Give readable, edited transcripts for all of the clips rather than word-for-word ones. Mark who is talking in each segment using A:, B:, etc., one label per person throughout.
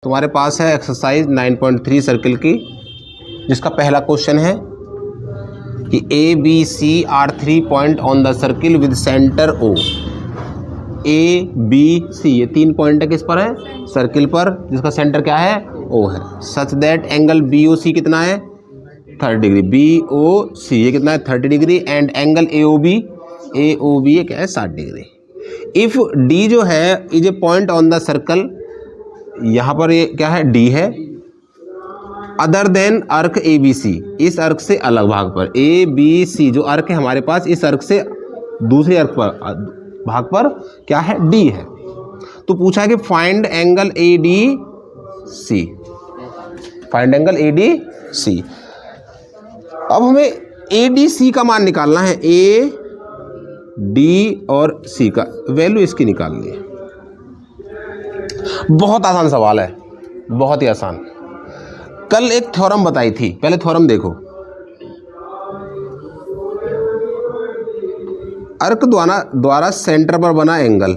A: तुम्हारे पास है exercise 9.3 circle की, जिसका पहला क्वेश्चन है कि A B C are 3 point on the circle with centre O. A B C ये 3 पॉइंट है किस पर है? सर्किल पर, जिसका सेंटर क्या है? ओ है। Such that angle B O C कितना है? 30 डिग्री। बी ओ सी ये कितना है? 30 degree. And angle A O B ये क्या है? 60 डिग्री। इफ़ डी जो है is a point on the circle, यहाँ पर ये क्या है? डी है। अदर देन अर्क ए बी सी, इस अर्क से अलग भाग पर। ए बी सी जो अर्क है हमारे पास, इस अर्क से दूसरे अर्क पर भाग पर क्या है? डी है। तो पूछा है कि find angle A D C, find angle A D C. अब हमें ए डी सी का मान निकालना है। ए डी और सी का वैल्यू इसकी निकालनी है। बहुत आसान सवाल है, बहुत ही आसान। कल एक थ्योरम बताई थी, पहले थ्योरम देखो। अर्क द्वारा सेंटर पर बना एंगल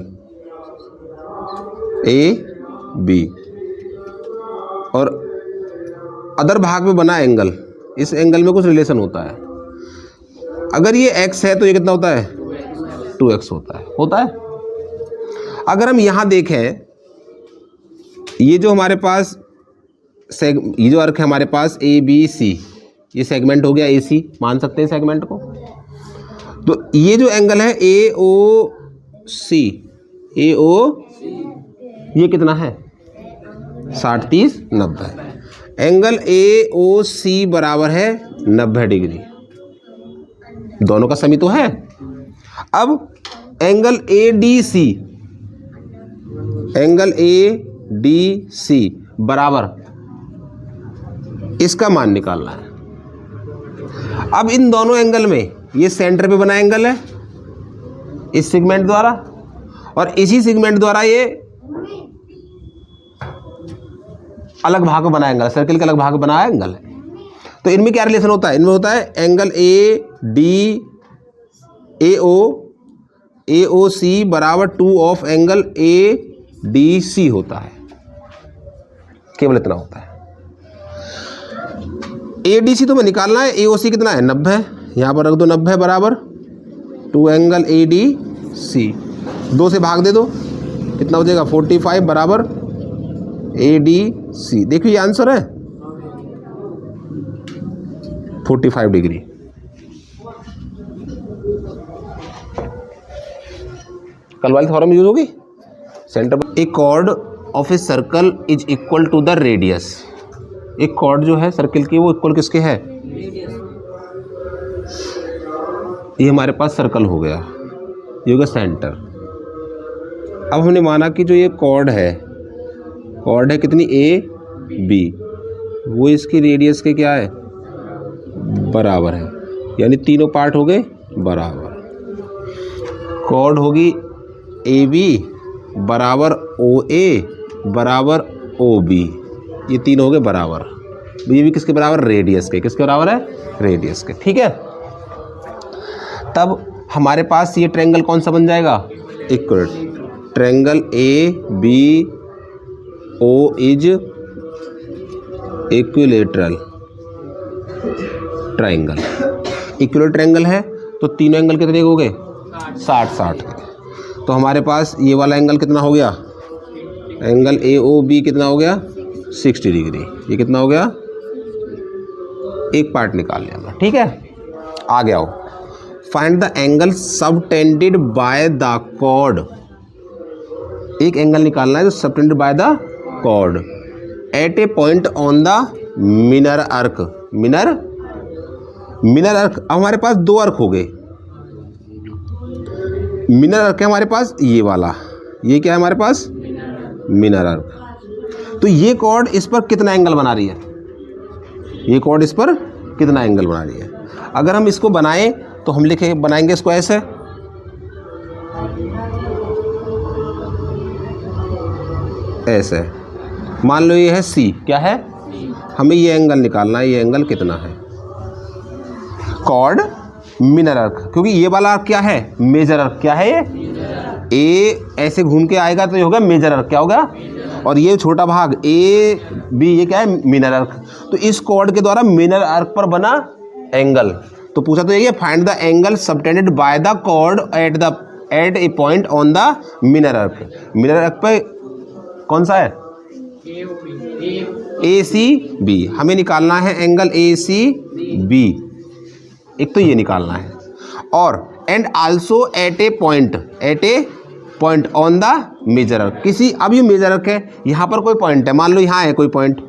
A: ए बी और अदर भाग में बना एंगल, इस एंगल में कुछ रिलेशन होता है। अगर ये x है तो ये कितना होता है? 2x होता है। अगर हम यहां देखें, ये जो हमारे पास ये जो अर्क है हमारे पास ए बी सी, ये सेगमेंट हो गया ए सी, मान सकते हैं सेगमेंट को। तो ये जो एंगल है ए ओ सी, ये कितना है? 60 30 90। एंगल ए ओ सी बराबर है 90 डिग्री। दोनों का समी तो है। अब angle A D C, angle A D C बराबर, इसका मान निकालना है। अब इन दोनों एंगल में ये सेंटर पे बना एंगल है इस सेगमेंट द्वारा, और इसी सेगमेंट द्वारा ये अलग भाग में बना एंगल, सर्किल के अलग भाग में बना एंगल है। तो इनमें क्या रिलेशन होता है? इनमें होता है angle A D A O C बराबर 2 of angle A D C होता है। केवल इतना होता है। ए डी सी तो मैं निकालना है। ए ओ सी कितना है? 90। यहाँ पर रख दो 90 बराबर 2 एंगल ए डी सी। 2 से भाग दे दो, कितना हो जाएगा? 45 बराबर ए डी सी। देखिए ये आंसर है 45 डिग्री। कल वाली थ्योरम यूज होगी। सेंटर पर a chord of a circle is equal to the radius. एक कॉर्ड जो है सर्किल की वो इक्वल किसके है? ये हमारे पास सर्कल हो गया, ये हो गया सेंटर। अब हमने माना कि जो ये कॉर्ड है कितनी? ए बी, वो इसकी रेडियस के क्या है? बराबर है। यानी तीनों पार्ट हो गए बराबर। कॉर्ड होगी ए बी बराबर ओ ए बराबर ओ बी, ये तीन हो गए बराबर। ये भी किसके बराबर? रेडियस के। किसके बराबर है? रेडियस के। ठीक है। तब हमारे पास ये ट्रायंगल कौन सा बन जाएगा? Equal triangle A B O is equilateral triangle. Equilateral triangle है तो तीनों एंगल कितने हो गए? 60 के। तो हमारे पास ये वाला एंगल कितना हो गया? एंगल ए ओ बी कितना हो गया? 60 डिग्री। ये कितना हो गया? एक पार्ट निकाल लिया। ठीक है, आगे आओ। Find the angle subtended by the chord. एक एंगल निकालना है जो subtended by the chord at a point on the minor arc. Minor अर्क। अब हमारे पास 2 अर्क हो गए। मिनर अर्क है हमारे पास ये वाला, ये क्या है हमारे पास? मिनर अर्क। तो ये कॉर्ड इस पर कितना एंगल बना रही है? ये कॉर्ड इस पर कितना एंगल बना रही है? अगर हम इसको बनाएं तो हम बनाएंगे इसको ऐसे, ऐसे। मान लो ये है सी, क्या है? हमें ये एंगल निकालना है। ये एंगल कितना है? कॉर्ड मिनर अर्क, क्योंकि ये वाला अर्क क्या है? मेजर अर्क। क्या है ये? ए ऐसे घूम के आएगा तो ये होगा मेजर अर्क। क्या होगा? और ये छोटा भाग ए बी, ये क्या है, मिनर आर्क। तो इस कॉर्ड के द्वारा मिनर आर्क पर बना एंगल। तो पूछा तो ये find the angle subtended by the chord at a point on the minor arc. Minor arc पे कौन सा है, ए सी बी। हमें निकालना है एंगल ए सी बी, एक तो ये निकालना है। और and also at a point on the major arc. किसी, अब ये मेजर आर्क है, यहाँ पर कोई पॉइंट है, मान लो यहाँ है कोई पॉइंट,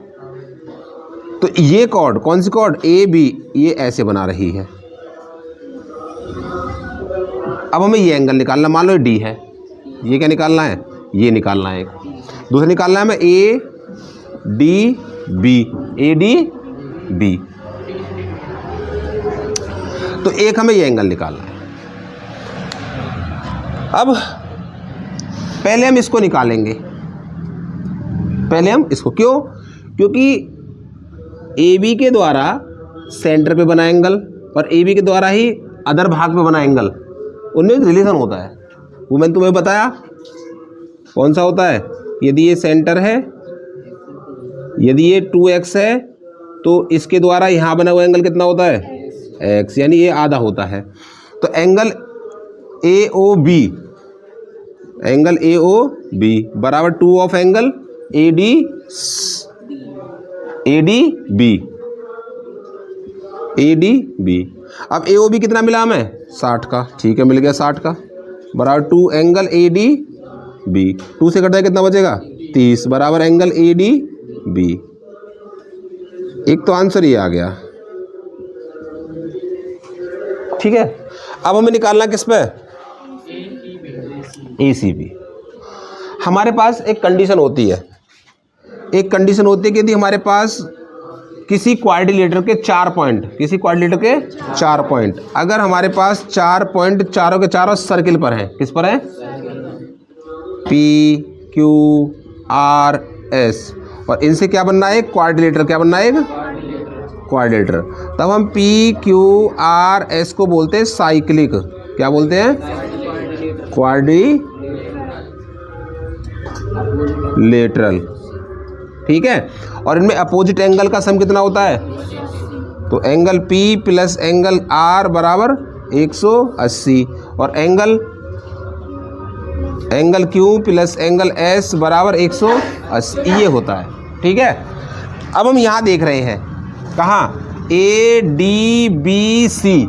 A: तो ये कॉर्ड, कौन सी कॉर्ड, ए बी, ये ऐसे बना रही है। अब हमें ये एंगल निकालना, मान लो डी है, ये क्या निकालना है, ये निकालना है। दूसरा निकालना है हमें A D B, A D B. तो एक हमें ये एंगल निकालना है। अब पहले हम इसको निकालेंगे, पहले हम इसको, क्यों, क्योंकि ए बी के द्वारा सेंटर पे बना एंगल और ए बी के द्वारा ही अदर भाग पे बना एंगल, उनमें एक रिलेशन होता है, वो मैंने तुम्हें बताया। कौन सा होता है, यदि ये सेंटर है, यदि ये 2x है, तो इसके द्वारा यहाँ बना हुआ एंगल कितना होता है, x, यानी ये आधा होता है। तो angle A O B, angle A O B बराबर 2 of angle A D B. अब ए ओ बी कितना मिला हमें, 60 का, ठीक है, मिल गया 60 का, बराबर 2 एंगल ए डी बी। 2 से कटा है कितना बचेगा, 30, बराबर एंगल ए डी बी। एक तो आंसर ये आ गया, ठीक है। अब हमें निकालना किस पे, ए सी बी। हमारे पास एक कंडीशन होती है, एक कंडीशन होती है कि यदि हमारे पास किसी क्वाड्रिलेटर के 4 पॉइंट, किसी क्वाड्रिलेटर के 4 पॉइंट, अगर हमारे पास 4 पॉइंट चारों के चारों सर्किल पर हैं, किस पर है, पी क्यू आर एस, और इनसे क्या बनना है, क्वाड्रिलेटर, क्या बनना है, एक क्वाड्रिलेटर। तब हम पी क्यू आर एस को बोलते हैं साइक्लिक, क्या बोलते हैं, क्वाड्रिलेटरल, ठीक है। और इनमें अपोजिट एंगल का सम कितना होता है, तो angle P plus angle R बराबर 180, और angle Q plus angle S बराबर 180, ये होता है, ठीक है। अब हम यहाँ देख रहे हैं, कहाँ, ए डी बी सी,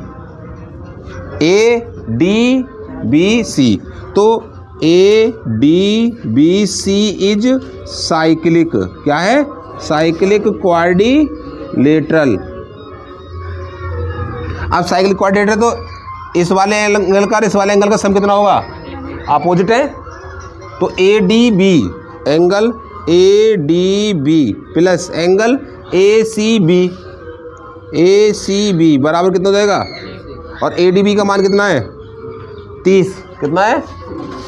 A: तो A D B C is cyclic, क्या है, साइक्लिक क्वाड्रिलेटरल। अब साइक्लिक क्वाड्रिलेटरल, तो इस वाले एंगल का इस वाले एंगल का सम कितना होगा, अपोजिट है, तो A D B, angle A D B plus angle A C B बराबर कितना हो जाएगा, और ए डी बी का मान कितना है, 30, कितना है,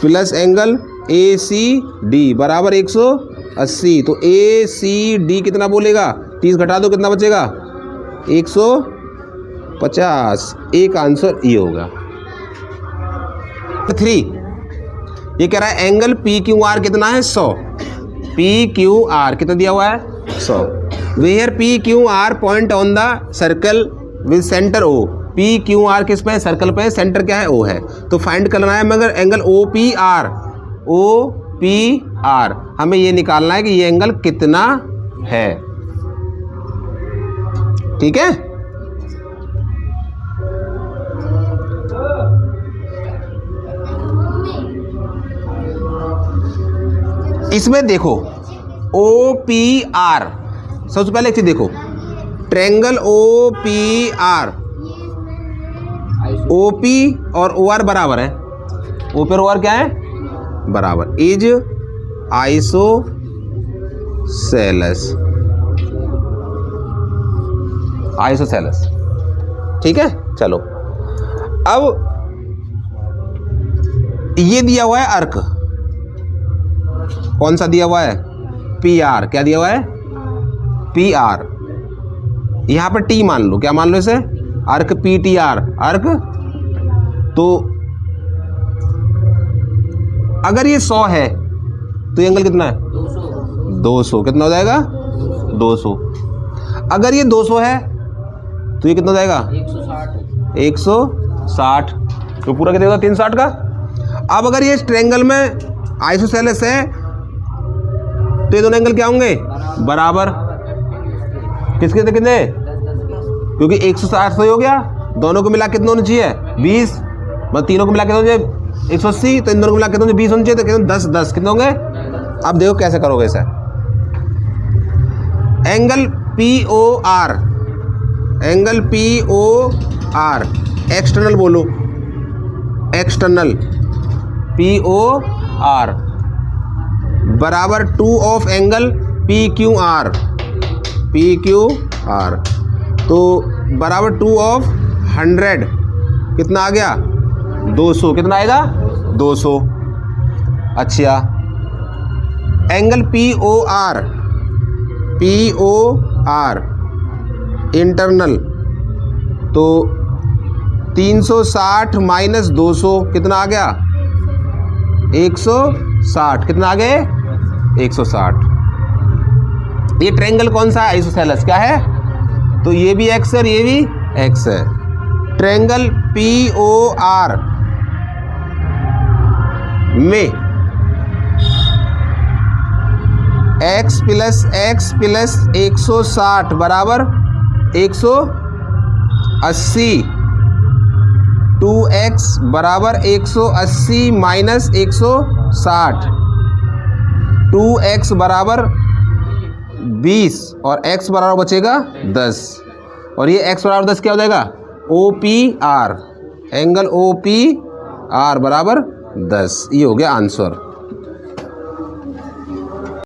A: plus angle A C D बराबर 180, तो ए सी डी कितना बोलेगा, 30 घटा दो कितना बचेगा, 150। एक आंसर ये होगा। 3, ये कह रहा है एंगल पी क्यू आर कितना है, 100, पी क्यू आर कितना दिया हुआ है, 100, where P Q R point on the circle with centre O. P Q R किस पे है, सर्कल पे है, सेंटर क्या है, ओ है, तो फाइंड करना है मगर एंगल ओ पी आर, हमें ये निकालना है कि ये एंगल कितना है, ठीक है। इसमें देखो ओ पी आर, सबसे पहले एक चीज देखो, triangle O P R, O P और ओ आर बराबर है, ओ पी और ओ आर क्या है, बराबर, इज आइसोसेलेस, ठीक है। चलो, अब ये दिया हुआ है अर्क, कौन सा दिया हुआ है, पी आर, क्या दिया हुआ है, पी आर, यहां पर टी मान लो, क्या मान लो इसे, अर्क पी टी आर, अर्क। तो अगर ये 100 है तो एंगल कितना है, 200 कितना हो जाएगा 200। अगर ये 200 है तो ये कितना हो जाएगा 160। तो पूरा कितना होगा 360 का। अब अगर ये इस ट्रायंगल में आइसोसेलेस है तो ये दोनों एंगल क्या होंगे बराबर। किसके थे कितने, क्योंकि 160 सही हो गया, दोनों को मिला कितना होना चाहिए 20, मतलब तीनों को मिला कितना होना चाहिए 180, तो इन दोनों को मिला कितना होना चाहिए 20 होना चाहिए, तो कितना 10 10 कितने होंगे। अब देखो कैसे करोगे इसे। Angle POR, angle POR external बोलो, एक्सटर्नल POR बराबर 2 ऑफ एंगल PQR, PQR तो बराबर 2 ऑफ 100 कितना आ गया 200, कितना आएगा 200। अच्छा एंगल POR, POR इंटरनल तो 360 माइनस 200 कितना आ गया 160, कितना आ गए 160। ये ट्रायंगल कौन सा है आइसोसेलेस क्या है, तो ये भी x है और ये भी x है। ट्रायंगल POR में x प्लस 160 बराबर 180, 2x बराबर 180 माइनस 160, 2x बराबर 20 और x बराबर बचेगा 10, और ये x बराबर 10 क्या हो जाएगा OPR, एंगल OPR बराबर 10। ये हो गया आंसर।